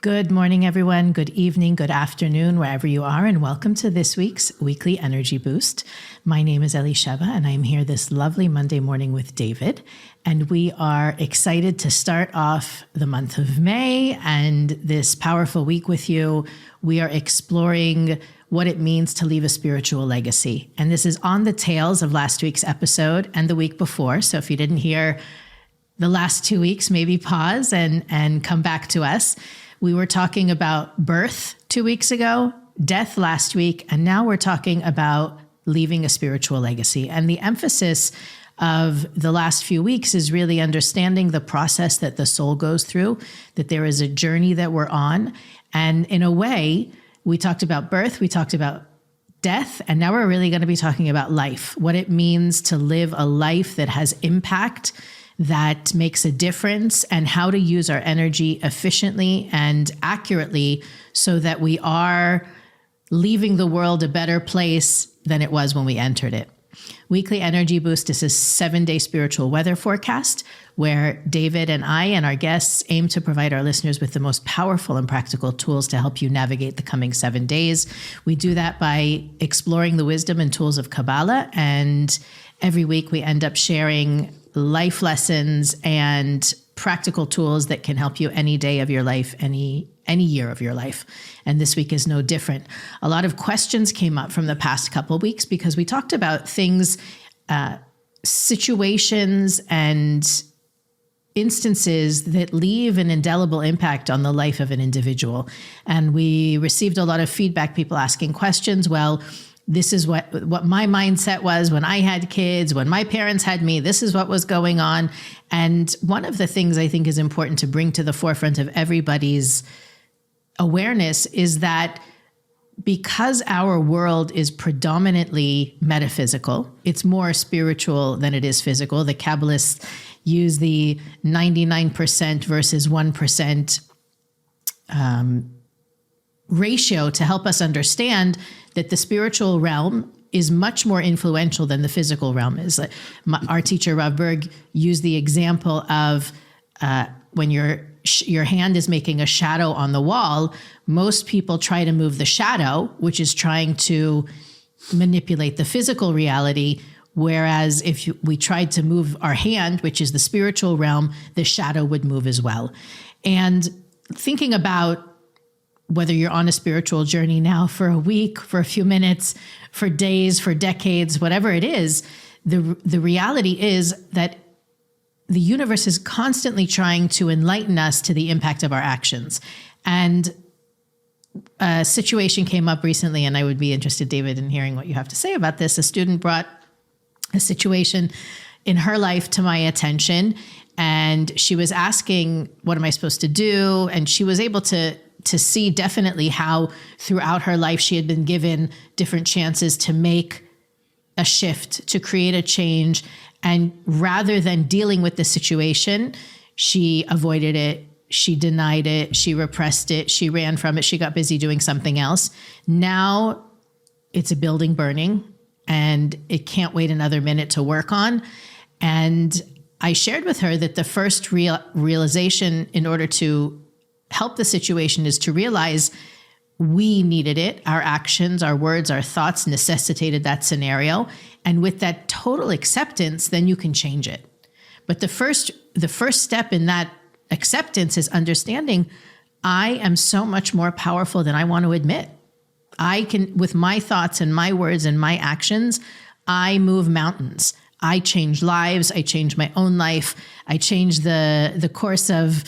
Good morning, everyone. Good evening, good afternoon, wherever you are, and welcome to this week's Weekly Energy Boost. My name is Elisheva, and I'm here this lovely Monday morning with David, and we are excited to start off the month of May and this powerful week with you. We are exploring what it means to leave a spiritual legacy, and this is on the tails of last week's episode and the week before, so if you didn't hear the last 2 weeks, maybe pause and come back to us. We were talking about birth 2 weeks ago, death last week, and now we're talking about leaving a spiritual legacy. And the emphasis of the last few weeks is really understanding the process that the soul goes through, that there is a journey that we're on. And in a way, we talked about birth, we talked about death, and now we're really going to be talking about life, what it means to live a life that has impact, that makes a difference, and how to use our energy efficiently and accurately so that we are leaving the world a better place than it was when we entered it. Weekly Energy Boost is a 7-day spiritual weather forecast where David and I and our guests aim to provide our listeners with the most powerful and practical tools to help you navigate the coming 7 days. We do that by exploring the wisdom and tools of Kabbalah, and every week we end up sharing life lessons and practical tools that can help you any day of your life, any year of your life. And this week is no different. A lot of questions came up from the past couple of weeks because we talked about things, situations and instances that leave an indelible impact on the life of an individual. And we received a lot of feedback, people asking questions. Well, this is what my mindset was when I had kids, when my parents had me, this is what was going on. And one of the things I think is important to bring to the forefront of everybody's awareness is that because our world is predominantly metaphysical, it's more spiritual than it is physical. The Kabbalists use the 99% versus 1% ratio to help us understand that the spiritual realm is much more influential than the physical realm is. Our teacher, Rav Berg, used the example of when your hand is making a shadow on the wall, most people try to move the shadow, which is trying to manipulate the physical reality. Whereas if we tried to move our hand, which is the spiritual realm, the shadow would move as well. And thinking about whether you're on a spiritual journey now for a week, for a few minutes, for days, for decades, whatever it is, the reality is that the universe is constantly trying to enlighten us to the impact of our actions. And a situation came up recently, and I would be interested, David, in hearing what you have to say about this. A student brought a situation in her life to my attention, and she was asking, what am I supposed to do? And she was able to see definitely how throughout her life she had been given different chances to make a shift, to create a change. And rather than dealing with the situation, she avoided it, she denied it, she repressed it, she ran from it, she got busy doing something else. Now it's a building burning and it can't wait another minute to work on. And I shared with her that the first realization in order to help the situation is to realize we needed it. Our actions, our words, our thoughts necessitated that scenario. And with that total acceptance, then you can change it. But the first step in that acceptance is understanding I am so much more powerful than I want to admit. I can, with my thoughts and my words and my actions, I move mountains. I change lives. I change my own life. I change the course of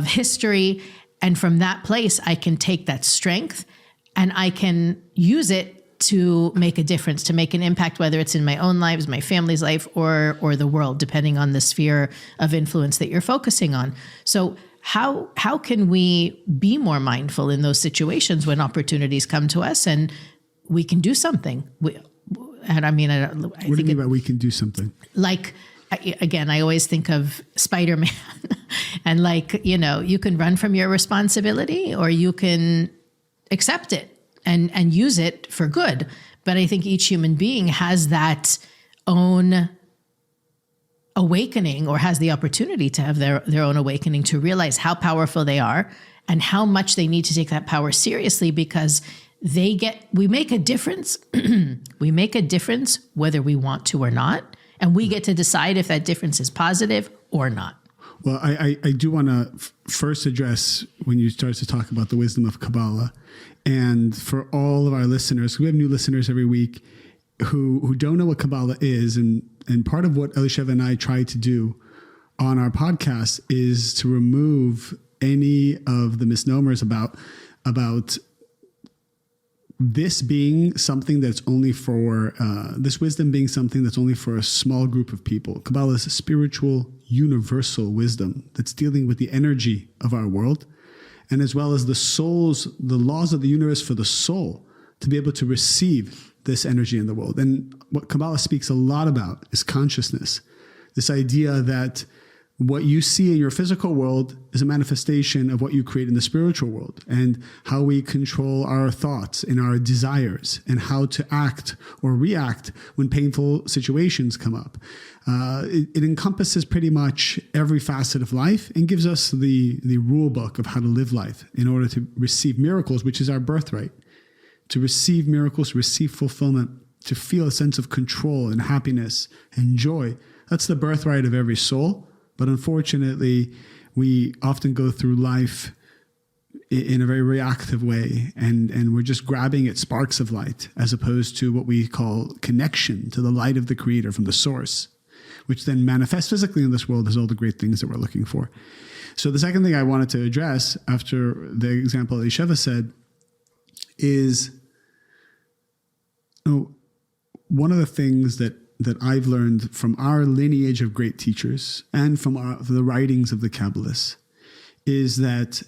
history. And from that place, I can take that strength and I can use it to make a difference, to make an impact, whether it's in my own lives, my family's life, or the world, depending on the sphere of influence that you're focusing on. So how can we be more mindful in those situations when opportunities come to us and we can do something? And I mean, what do you mean by we can do something? Like, again, I always think of Spider-Man and like, you can run from your responsibility or you can accept it and use it for good. But I think each human being has that own awakening or has the opportunity to have their own awakening to realize how powerful they are and how much they need to take that power seriously, because we make a difference. We make a difference whether we want to or not. And we get to decide if that difference is positive or not. Well, I do want to first address when you start to talk about the wisdom of Kabbalah. And for all of our listeners, we have new listeners every week who don't know what Kabbalah is. And part of what Elisheva and I try to do on our podcast is to remove any of the misnomers about this being something that's only for, this wisdom being something that's only for a small group of people. Kabbalah is a spiritual, universal wisdom that's dealing with the energy of our world, and as well as the laws of the universe for the soul to be able to receive this energy in the world. And what Kabbalah speaks a lot about is consciousness. This idea that what you see in your physical world is a manifestation of what you create in the spiritual world, and how we control our thoughts and our desires, and how to act or react when painful situations come up. It encompasses pretty much every facet of life and gives us the rule book of how to live life in order to receive miracles, which is our birthright. To receive miracles, receive fulfillment, to feel a sense of control and happiness and joy. That's the birthright of every soul. But unfortunately, we often go through life in a very reactive way, and we're just grabbing at sparks of light, as opposed to what we call connection to the light of the Creator from the source, which then manifests physically in this world as all the great things that we're looking for. So the second thing I wanted to address after the example Elisheva said is, one of the things that I've learned from our lineage of great teachers and from the writings of the Kabbalists is that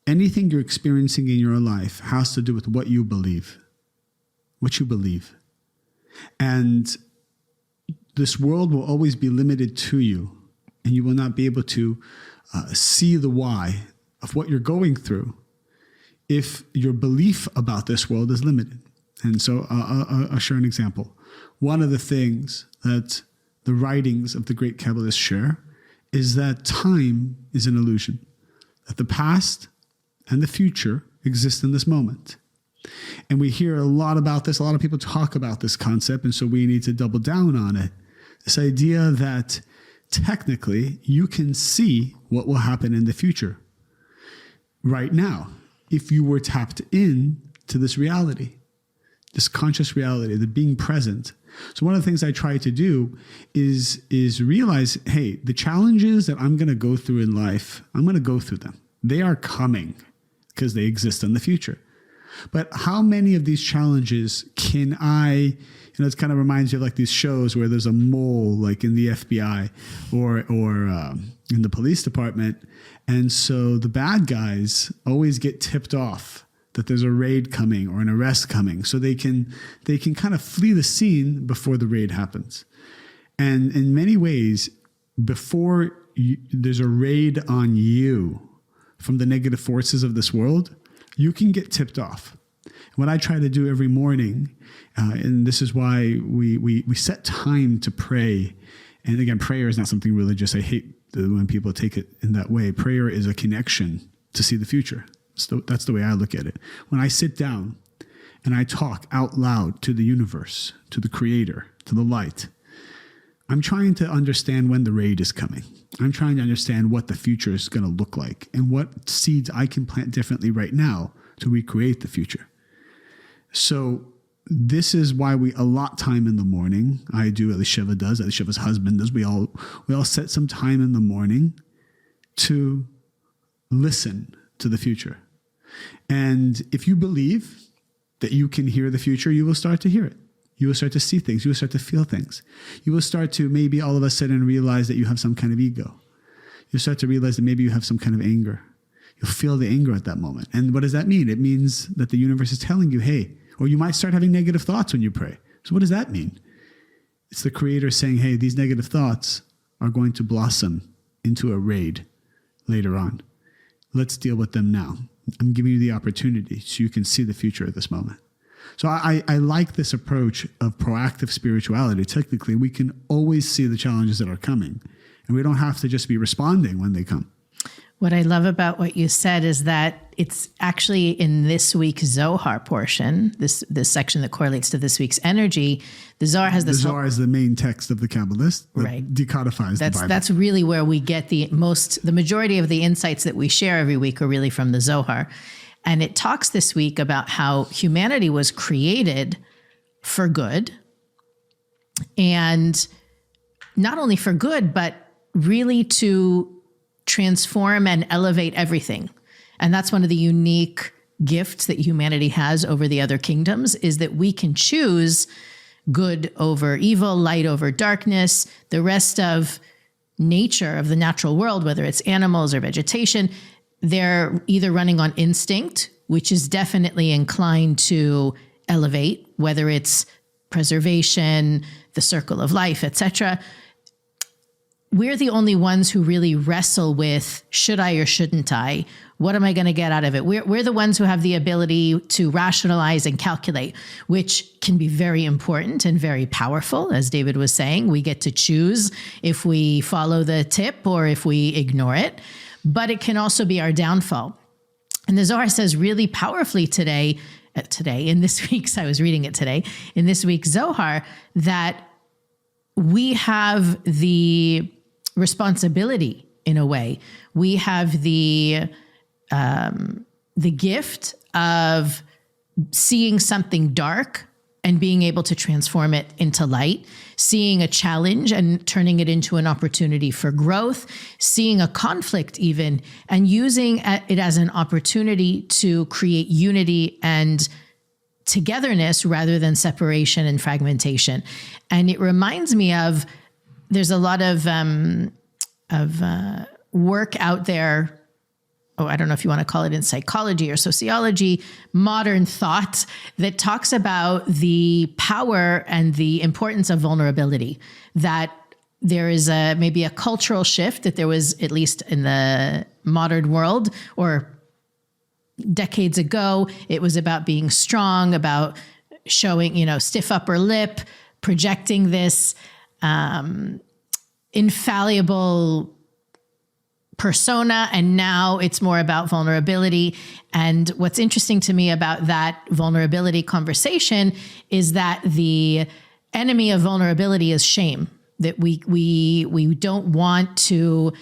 anything you're experiencing in your life has to do with what you believe. What you believe. And this world will always be limited to you, and you will not be able to see the why of what you're going through if your belief about this world is limited. And so I'll share an example. One of the things that the writings of the great Kabbalists share is that time is an illusion, that the past and the future exist in this moment. And we hear a lot about this. A lot of people talk about this concept, and so we need to double down on it. This idea that technically you can see what will happen in the future right now if you were tapped in to this reality, this conscious reality, the being present. So one of the things I try to do is realize, hey, the challenges that I'm going to go through in life, I'm going to go through them. They are coming because they exist in the future. But how many of these challenges can I, it kind of reminds you of like these shows where there's a mole like in the FBI or in the police department. And so the bad guys always get tipped off that there's a raid coming or an arrest coming, so they can kind of flee the scene before the raid happens. And in many ways, before there's a raid on you from the negative forces of this world, you can get tipped off. What I try to do every morning, and this is why we set time to pray. And again, prayer is not something religious. I hate when people take it in that way. Prayer is a connection to see the future. So that's the way I look at it. When I sit down and I talk out loud to the universe, to the Creator, to the light, I'm trying to understand when the raid is coming. I'm trying to understand what the future is going to look like and what seeds I can plant differently right now to recreate the future. So this is why we allot time in the morning. I do, Elisheva does, Elisheva's husband does. We all set some time in the morning to listen to the future. And if you believe that you can hear the future, you will start to hear it. You will start to see things. You will start to feel things. You will start to maybe all of a sudden realize that you have some kind of ego. You'll start to realize that maybe you have some kind of anger. You'll feel the anger at that moment. And what does that mean? It means that the universe is telling you, hey, or you might start having negative thoughts when you pray. So what does that mean? It's the Creator saying, hey, these negative thoughts are going to blossom into a raid later on. Let's deal with them now. I'm giving you the opportunity so you can see the future at this moment. So I like this approach of proactive spirituality. Technically, we can always see the challenges that are coming, and we don't have to just be responding when they come. What I love about what you said is that it's actually in this week's Zohar portion, this section that correlates to this week's energy. The Zohar has this. The Zohar is the main text of the Kabbalist that right. decodifies the Bible. That's really where we get the majority of the insights that we share every week are really from the Zohar. And it talks this week about how humanity was created for good. And not only for good, but really to transform and elevate everything. And that's one of the unique gifts that humanity has over the other kingdoms, is that we can choose good over evil, light over darkness. The rest of nature, of the natural world, whether it's animals or vegetation, they're either running on instinct, which is definitely inclined to elevate, whether it's preservation, the circle of life, etc. We're the only ones who really wrestle with, should I or shouldn't I? What am I going to get out of it? We're the ones who have the ability to rationalize and calculate, which can be very important and very powerful. As David was saying, we get to choose if we follow the tip or if we ignore it, but it can also be our downfall. And the Zohar says really powerfully in this week's, I was reading it today, in this week's Zohar, that we have the responsibility, in a way. We have the gift of seeing something dark and being able to transform it into light, seeing a challenge and turning it into an opportunity for growth, seeing a conflict even, and using it as an opportunity to create unity and togetherness rather than separation and fragmentation. And it reminds me of, there's a lot of work out there. I don't know if you want to call it in psychology or sociology, modern thought that talks about the power and the importance of vulnerability, that there is maybe a cultural shift that there was, at least in the modern world or decades ago, it was about being strong, about showing, stiff upper lip, projecting this infallible persona, and now it's more about vulnerability. And what's interesting to me about that vulnerability conversation is that the enemy of vulnerability is shame, that we don't want to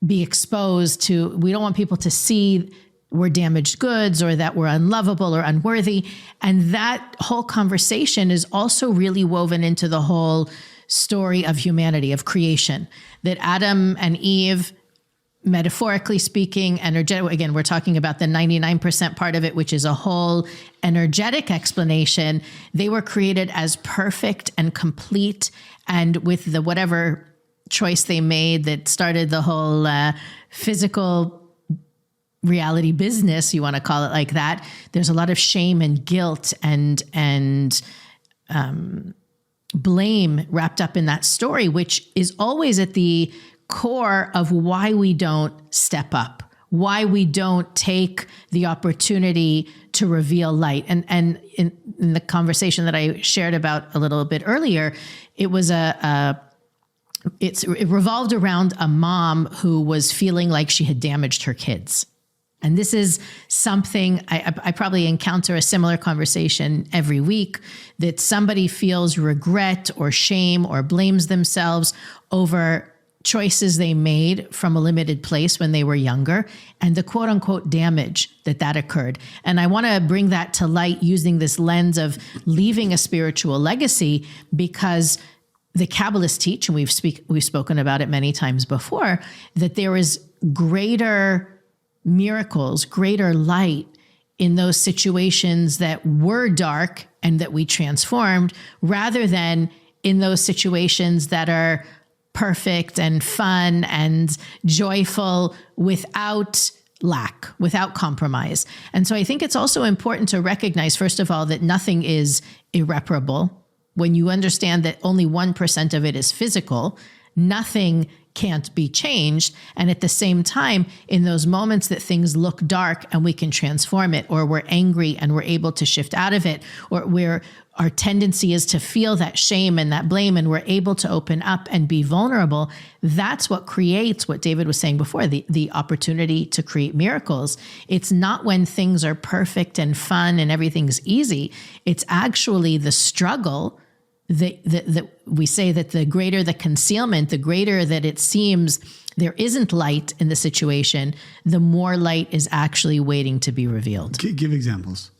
be exposed to, we don't want people to see we're damaged goods or that we're unlovable or unworthy. And that whole conversation is also really woven into the whole story of humanity, of creation, that Adam and Eve, metaphorically speaking, energetic, again, we're talking about the 99% part of it, which is a whole energetic explanation. They were created as perfect and complete, and with the whatever choice they made that started the whole physical reality business, you want to call it like that, there's a lot of shame and guilt and blame wrapped up in that story, which is always at the core of why we don't step up, why we don't take the opportunity to reveal light. And in the conversation that I shared about a little bit earlier, it was it revolved around a mom who was feeling like she had damaged her kids. And this is something I probably encounter a similar conversation every week, that somebody feels regret or shame or blames themselves over choices they made from a limited place when they were younger, and the quote unquote damage that occurred. And I want to bring that to light using this lens of leaving a spiritual legacy, because the Kabbalists teach, and we've spoken about it many times before, that there is greater miracles, greater light in those situations that were dark and that we transformed, rather than in those situations that are perfect and fun and joyful without lack, without compromise. And so I think it's also important to recognize, first of all, that nothing is irreparable. When you understand that only 1% of it is physical, nothing can't be changed. And at the same time, in those moments that things look dark and we can transform it, or we're angry and we're able to shift out of it, or where our tendency is to feel that shame and that blame, and we're able to open up and be vulnerable, that's what creates what David was saying before, the opportunity to create miracles. It's not when things are perfect and fun and everything's easy. It's actually the struggle that we say that the greater the concealment, the greater that it seems there isn't light in the situation, the more light is actually waiting to be revealed. Give examples.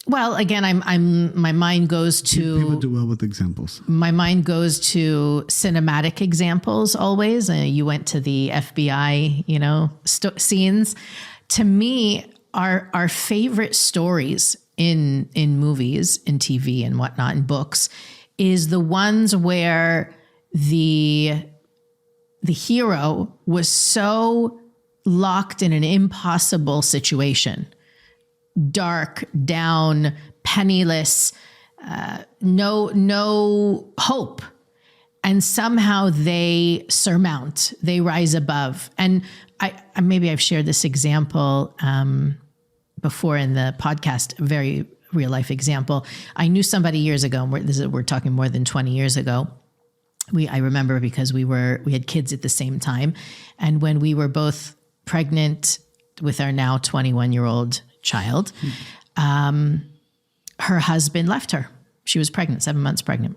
Well, again, my mind goes to... People do well with examples. My mind goes to cinematic examples always. You went to the FBI, scenes. To me, our favorite stories in movies, in TV and whatnot, in books, is the ones where the hero was so locked in an impossible situation. Dark, down, penniless, no hope. And somehow they surmount, they rise above. And maybe I've shared this example before in the podcast, a very real life example. I knew somebody years ago, and we're talking more than 20 years ago. I remember because we had kids at the same time. And when we were both pregnant with our now 21-year-old child, her husband left her. She was pregnant, 7 months pregnant.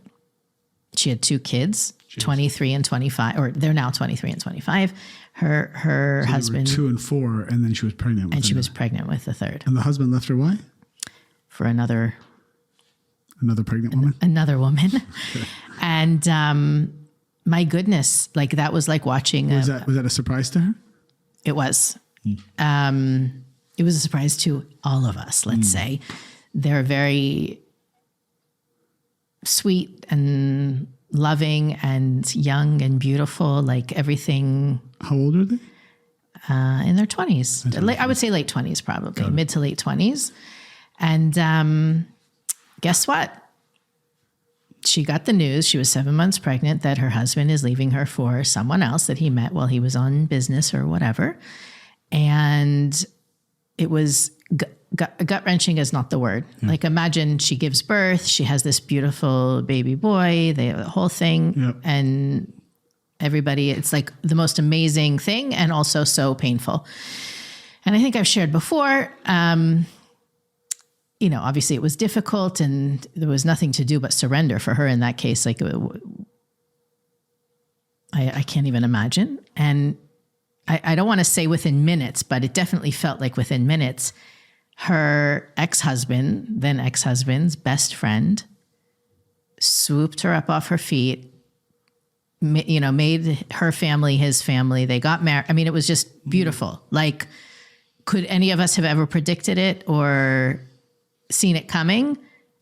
She had two kids, 23 and 25, or they're now 23 and 25. Her husband, 2 and 4, and then she was pregnant. And she was pregnant with the third. And the husband left her why? For another pregnant woman? Another woman. And my goodness, like that was like watching. Was that a surprise to her? It was. It was a surprise to all of us, let's say. They're very sweet and loving and young and beautiful, like everything. How old are they? In their 20s. I would say late 20s, probably, mid to late 20s. And guess what? She got the news, she was 7 months pregnant, that her husband is leaving her for someone else that he met while he was on business or whatever. And it was gut-wrenching is not the word. Yeah. Like imagine she gives birth, she has this beautiful baby boy, the whole thing, and everybody, it's like the most amazing thing and also so painful. And I think I've shared before, obviously it was difficult and there was nothing to do but surrender for her in that case. Like I can't even imagine. And I don't want to say within minutes, but it definitely felt like within minutes, her then ex-husband's best friend swooped her up off her feet, made her family his family. They got married. I mean, it was just beautiful. Like, could any of us have ever predicted it or seen it coming?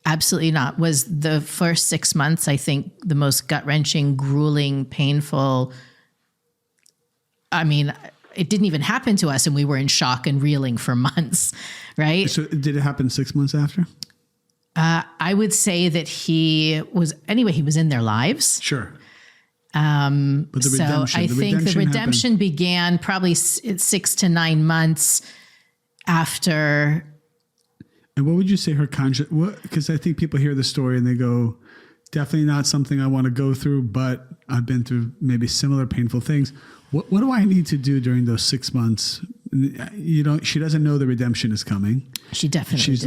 Absolutely not. Was the first 6 months, I think, the most gut-wrenching, grueling, painful. I mean, it didn't even happen to us and we were in shock and reeling for months, right? So did it happen 6 months after? I would say that he was in their lives. Sure. But I think the redemption began probably 6 to 9 months after. And what would you say her conscience? Because I think people hear the story and they go, definitely not something I want to go through, but I've been through maybe similar painful things. What do I need to do during those 6 months? She doesn't know the redemption is coming. She definitely she's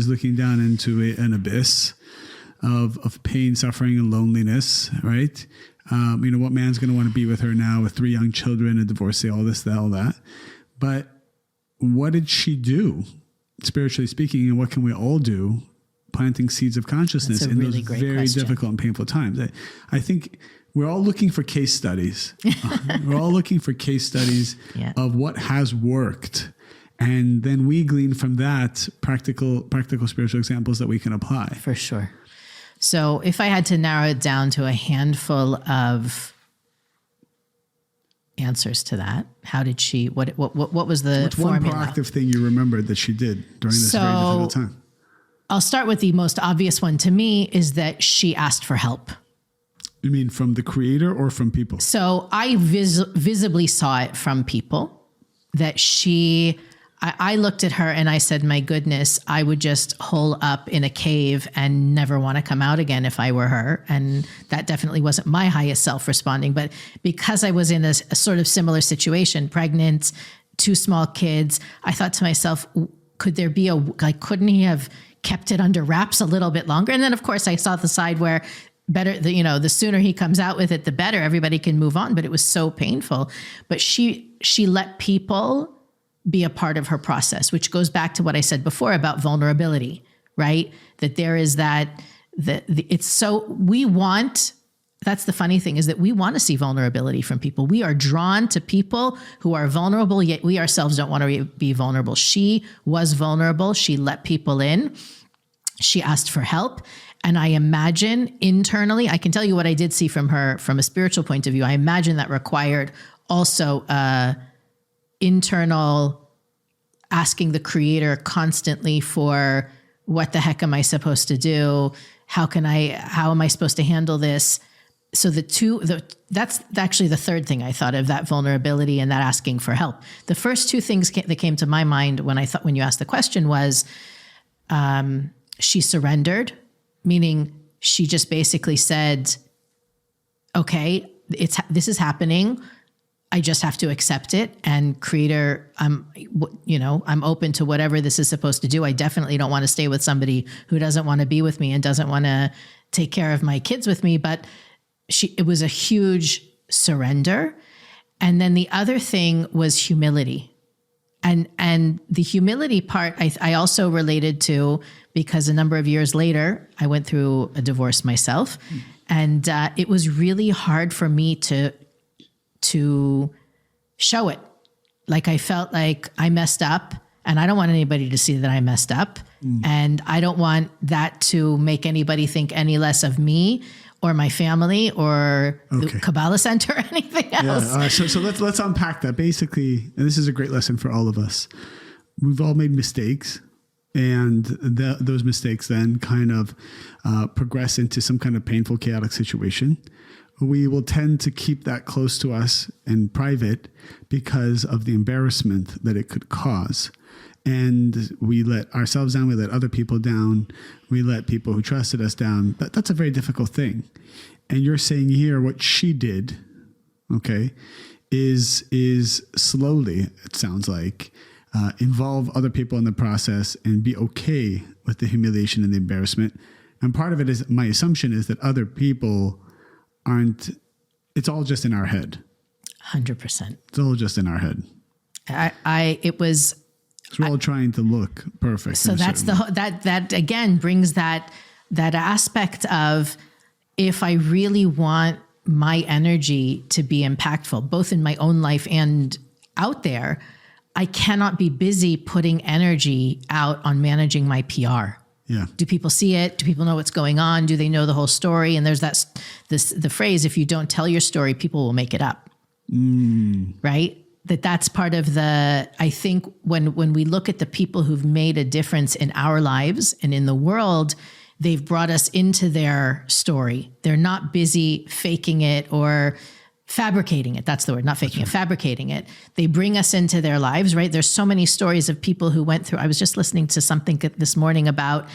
looking down into an abyss of pain, suffering, and loneliness, right? What man's going to want to be with her now with 3 young children, a divorcee, all this, all that. But what did she do, spiritually speaking, and what can we all do planting seeds of consciousness in those very difficult and painful times? I think we're all looking for case studies. We're all looking for case studies of what has worked. And then we glean from that practical spiritual examples that we can apply. For sure. So if I had to narrow it down to a handful of answers to that, how did she, what was the formula? One proactive thing you remembered that she did during this very difficult time? I'll start with the most obvious one to me is that she asked for help. You mean from the creator or from people? So I visibly saw it from people that I looked at her and I said, my goodness, I would just hole up in a cave and never want to come out again if I were her. And that definitely wasn't my highest self responding. But because I was in a sort of similar situation, pregnant, 2 small kids, I thought to myself, could there be couldn't he have kept it under wraps a little bit longer? And then of course I saw the side where the sooner he comes out with it, the better, everybody can move on. But it was so painful. But she let people be a part of her process, which goes back to what I said before about vulnerability, right? That there is that's the funny thing is that we want to see vulnerability from people. We are drawn to people who are vulnerable, yet we ourselves don't want to be vulnerable. She was vulnerable. She let people in. She asked for help. And I imagine internally, I can tell you what I did see from her from a spiritual point of view. I imagine that required also internal asking the creator constantly for what the heck am I supposed to do? How am I supposed to handle this? So that's actually the third thing I thought of, that vulnerability and that asking for help. The first 2 things that came to my mind when you asked the question was, she surrendered, meaning she just basically said, okay, this is happening. I just have to accept it, and creator, I'm open to whatever this is supposed to do. I definitely don't want to stay with somebody who doesn't want to be with me and doesn't want to take care of my kids with me. But it was a huge surrender. And then the other thing was humility. And the humility part, I also related to, because a number of years later, I went through a divorce myself. And it was really hard for me to show it. Like I felt like I messed up, and I don't want anybody to see that I messed up. And I don't want that to make anybody think any less of me or my family or the Kabbalah Centre or anything else. Yeah. So let's unpack that. Basically, and this is a great lesson for all of us. We've all made mistakes, and those mistakes then kind of progress into some kind of painful, chaotic situation. We will tend to keep that close to us in private because of the embarrassment that it could cause. And we let ourselves down, we let other people down, we let people who trusted us down. That's a very difficult thing. And you're saying here what she did, okay, is slowly, it sounds like, involve other people in the process and be okay with the humiliation and the embarrassment. And part of it is, my assumption is that other people it's all just in our head. 100%. It's all just in our head. So we're all trying to look perfect. So that's that again brings that aspect of, if I really want my energy to be impactful, both in my own life and out there, I cannot be busy putting energy out on managing my PR. Yeah. Do people see it? Do people know what's going on? Do they know the whole story? And there's the phrase, if you don't tell your story, people will make it up. Right? That's part of I think when we look at the people who've made a difference in our lives and in the world, they've brought us into their story. They're not busy faking it or fabricating it. That's the word, not faking it, fabricating it. They bring us into their lives, right? There's so many stories of people who went through. I was just listening to something this morning about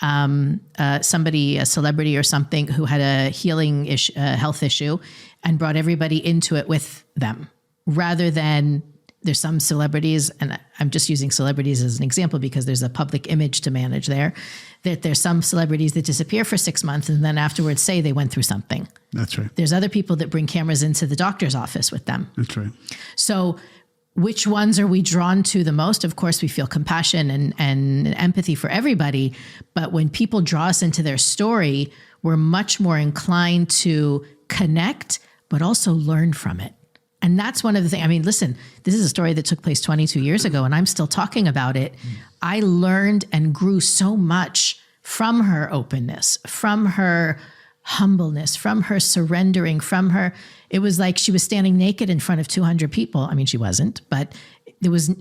somebody, a celebrity or something, who had a healing health issue and brought everybody into it with them, rather than, there's some celebrities, and I'm just using celebrities as an example because there's a public image to manage there, that there's some celebrities that disappear for 6 months and then afterwards say they went through something. That's right. There's other people that bring cameras into the doctor's office with them. That's right. So which ones are we drawn to the most? Of course, we feel compassion and empathy for everybody. But when people draw us into their story, we're much more inclined to connect, but also learn from it. And that's one of the things. I mean, listen, this is a story that took place 22 years ago, and I'm still talking about it. I learned and grew so much from her openness, from her humbleness, from her surrendering, it was like she was standing naked in front of 200 people. I mean, she wasn't, but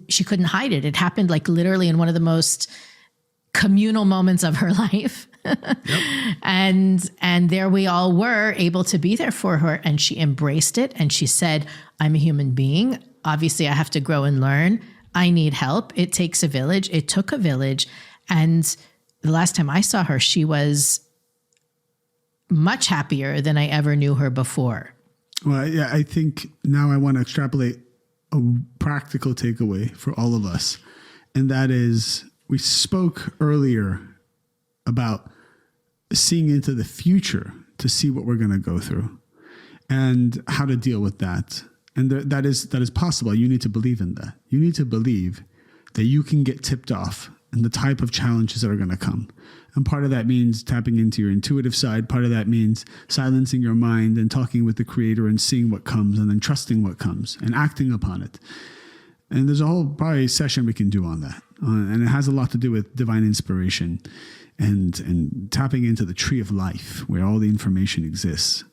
she couldn't hide it. It happened like literally in one of the most communal moments of her life. And there we all were able to be there for her. And she embraced it. And she said, I'm a human being. Obviously, I have to grow and learn. I need help. It takes a village. It took a village. And the last time I saw her, she was much happier than I ever knew her before. Well, yeah, I think now I want to extrapolate a practical takeaway for all of us. And that is, we spoke earlier about seeing into the future to see what we're going to go through and how to deal with that. And that is possible. You need to believe in that. You need to believe that you can get tipped off and the type of challenges that are going to come. And part of that means tapping into your intuitive side. Part of that means silencing your mind and talking with the Creator and seeing what comes and then trusting what comes and acting upon it. And there's a whole probably session we can do on that. And it has a lot to do with divine inspiration and tapping into the tree of life where all the information exists.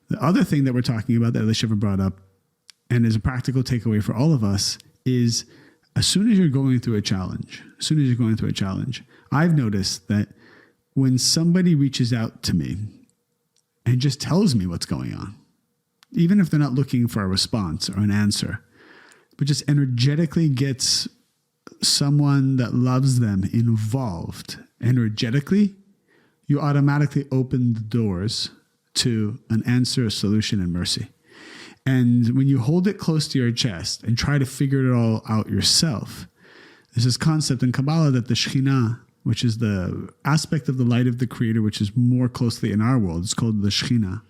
The other thing that we're talking about that Elisheva brought up and is a practical takeaway for all of us is as soon as you're going through a challenge, I've noticed that when somebody reaches out to me and just tells me what's going on, even if they're not looking for a response or an answer, but just energetically gets someone that loves them involved energetically, you automatically open the doors to an answer, a solution, and mercy. And when you hold it close to your chest and try to figure it all out yourself, there's this concept in Kabbalah that the Shekhinah, which is the aspect of the light of the Creator, which is more closely in our world, it's called the Shekhinah.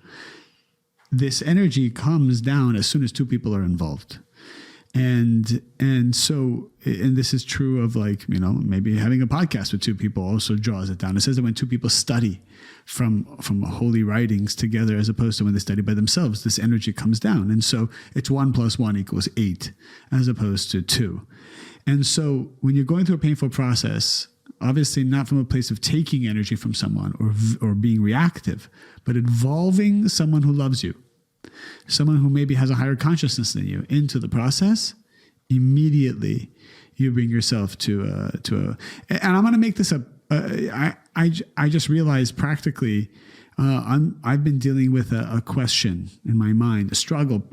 This energy comes down as soon as two people are involved. And this is true of maybe having a podcast with two people also draws it down. It says that when two people study from holy writings together, as opposed to when they study by themselves, this energy comes down. And so it's 1 + 1 = 8, as opposed to 2. And so when you're going through a painful process, obviously not from a place of taking energy from someone or being reactive, but involving someone who loves you, someone who maybe has a higher consciousness than you into the process, immediately you bring yourself to a, and I'm going to make this I just realized practically, I've been dealing with a question in my mind, a struggle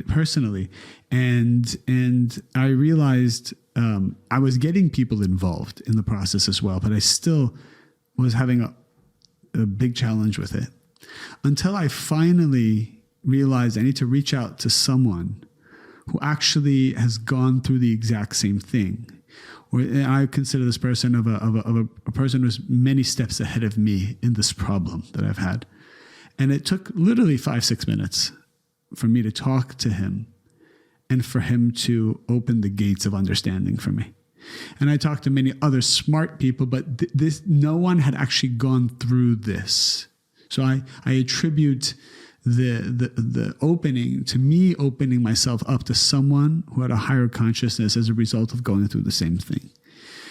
personally. And I realized, I was getting people involved in the process as well, but I still was having a big challenge with it until I finally realized I need to reach out to someone who actually has gone through the exact same thing. Or I consider this person of a person who's many steps ahead of me in this problem that I've had. And it took literally 5-6 minutes for me to talk to him and for him to open the gates of understanding for me. And I talked to many other smart people, but no one had actually gone through this. So I attribute the opening to me, opening myself up to someone who had a higher consciousness as a result of going through the same thing.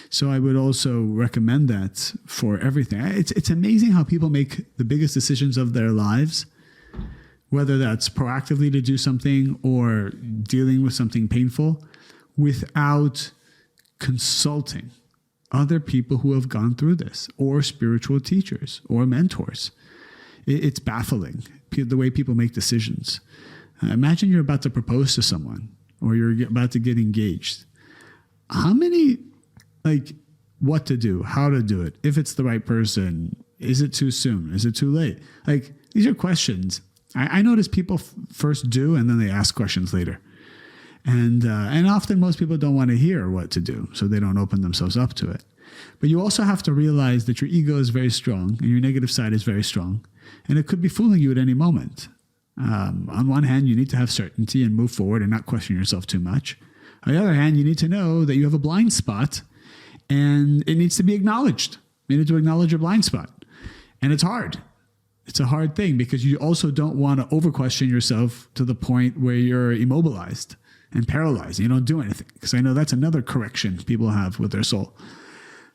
So I would also recommend that for everything. It's amazing how people make the biggest decisions of their lives, whether that's proactively to do something or dealing with something painful, without consulting other people who have gone through this, or spiritual teachers or mentors. It's baffling, the way people make decisions. Imagine you're about to propose to someone or you're about to get engaged. How many, what to do, how to do it, if it's the right person, is it too soon, is it too late? These are questions. I notice people first do and then they ask questions later. And often most people don't want to hear what to do, so they don't open themselves up to it. But you also have to realize that your ego is very strong and your negative side is very strong. And it could be fooling you at any moment. On one hand, you need to have certainty and move forward and not question yourself too much. On the other hand, you need to know that you have a blind spot and it needs to be acknowledged. You need to acknowledge your blind spot. And it's hard. It's a hard thing because you also don't want to over-question yourself to the point where you're immobilized and paralyzed and you don't do anything. Because I know that's another correction people have with their soul.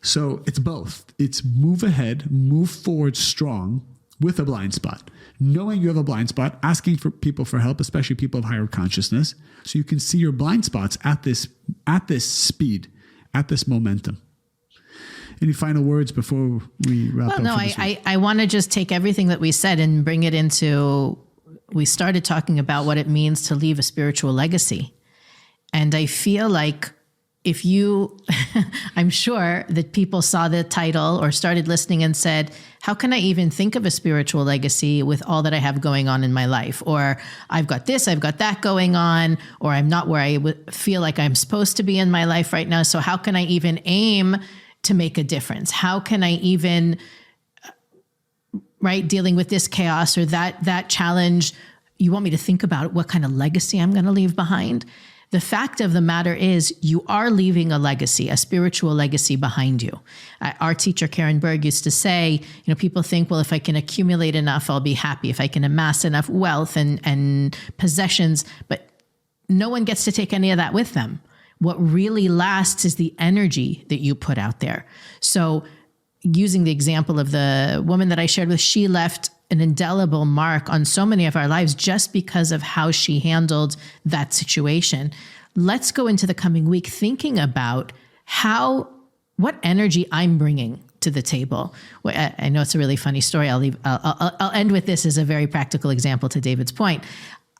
So it's both. It's move ahead, move forward strong with a blind spot. Knowing you have a blind spot, asking for people for help, especially people of higher consciousness, so you can see your blind spots at this speed, at this momentum. Any final words before we wrap up? Well, no, I want to just take everything that we said and bring it into, we started talking about what it means to leave a spiritual legacy. And I feel like if you, I'm sure that people saw the title or started listening and said, how can I even think of a spiritual legacy with all that I have going on in my life? Or I've got this, I've got that going on, or I'm not where I feel like I'm supposed to be in my life right now. So how can I even aim to make a difference? How can I even, right, dealing with this chaos or that challenge? You want me to think about what kind of legacy I'm going to leave behind? The fact of the matter is you are leaving a legacy, a spiritual legacy behind you. Our teacher, Karen Berg, used to say, people think, well, if I can accumulate enough, I'll be happy. If I can amass enough wealth and possessions, but no one gets to take any of that with them. What really lasts is the energy that you put out there. So using the example of the woman that I shared with, she left an indelible mark on so many of our lives just because of how she handled that situation. Let's go into the coming week thinking about what energy I'm bringing to the table. I know it's a really funny story. I'll end with this as a very practical example to David's point.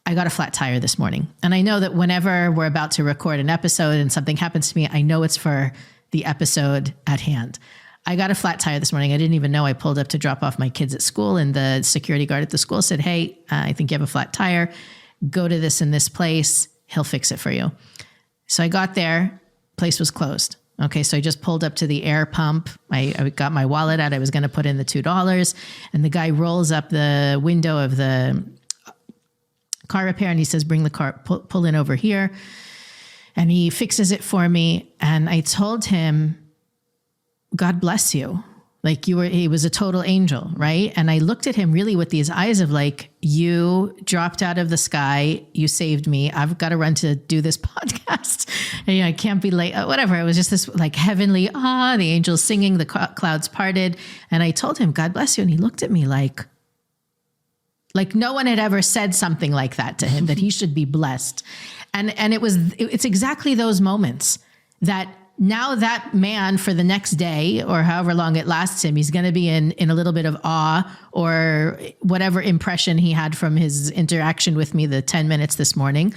I got a flat tire this morning. And I know that whenever we're about to record an episode and something happens to me, I know it's for the episode at hand. I got a flat tire this morning. I didn't even know. I pulled up to drop off my kids at school, and the security guard at the school said, hey, I think you have a flat tire. Go to this and this place. He'll fix it for you. So I got there. Place was closed. Okay, so I just pulled up to the air pump. I got my wallet out. I was going to put in the $2. And the guy rolls up the window of the car repair, and he says, bring the car, pull in over here. And he fixes it for me. And I told him, God bless you. Like he was a total angel, right? And I looked at him really with these eyes of like, you dropped out of the sky. You saved me. I've got to run to do this podcast. And, I can't be late, whatever. It was just this like heavenly, the angels singing, the clouds parted. And I told him, God bless you. And he looked at me like no one had ever said something like that to him, that he should be blessed. And it's exactly those moments that now that man for the next day or however long it lasts him, he's going to be in a little bit of awe or whatever impression he had from his interaction with me the 10 minutes this morning.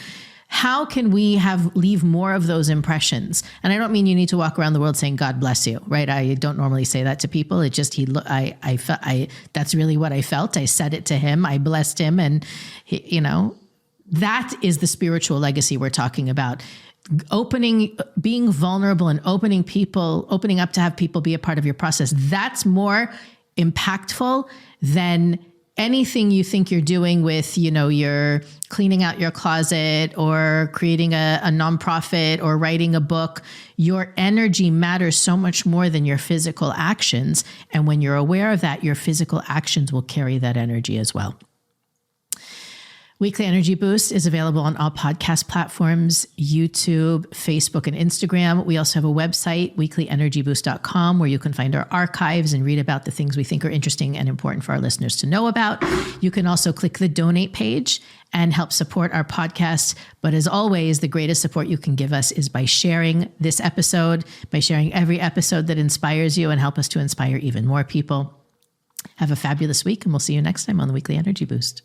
How can we leave more of those impressions? And I don't mean you need to walk around the world saying, God bless you, right? I don't normally say that to people. It just, that's really what I felt. I said it to him. I blessed him. And that is the spiritual legacy we're talking about. Being vulnerable and opening up to have people be a part of your process. That's more impactful than anything you think you're doing with, you're cleaning out your closet or creating a nonprofit or writing a book. Your energy matters so much more than your physical actions. And when you're aware of that, your physical actions will carry that energy as well. Weekly Energy Boost is available on all podcast platforms, YouTube, Facebook, and Instagram. We also have a website, weeklyenergyboost.com, where you can find our archives and read about the things we think are interesting and important for our listeners to know about. You can also click the donate page and help support our podcast. But as always, the greatest support you can give us is by sharing this episode, by sharing every episode that inspires you and help us to inspire even more people. Have a fabulous week, and we'll see you next time on the Weekly Energy Boost.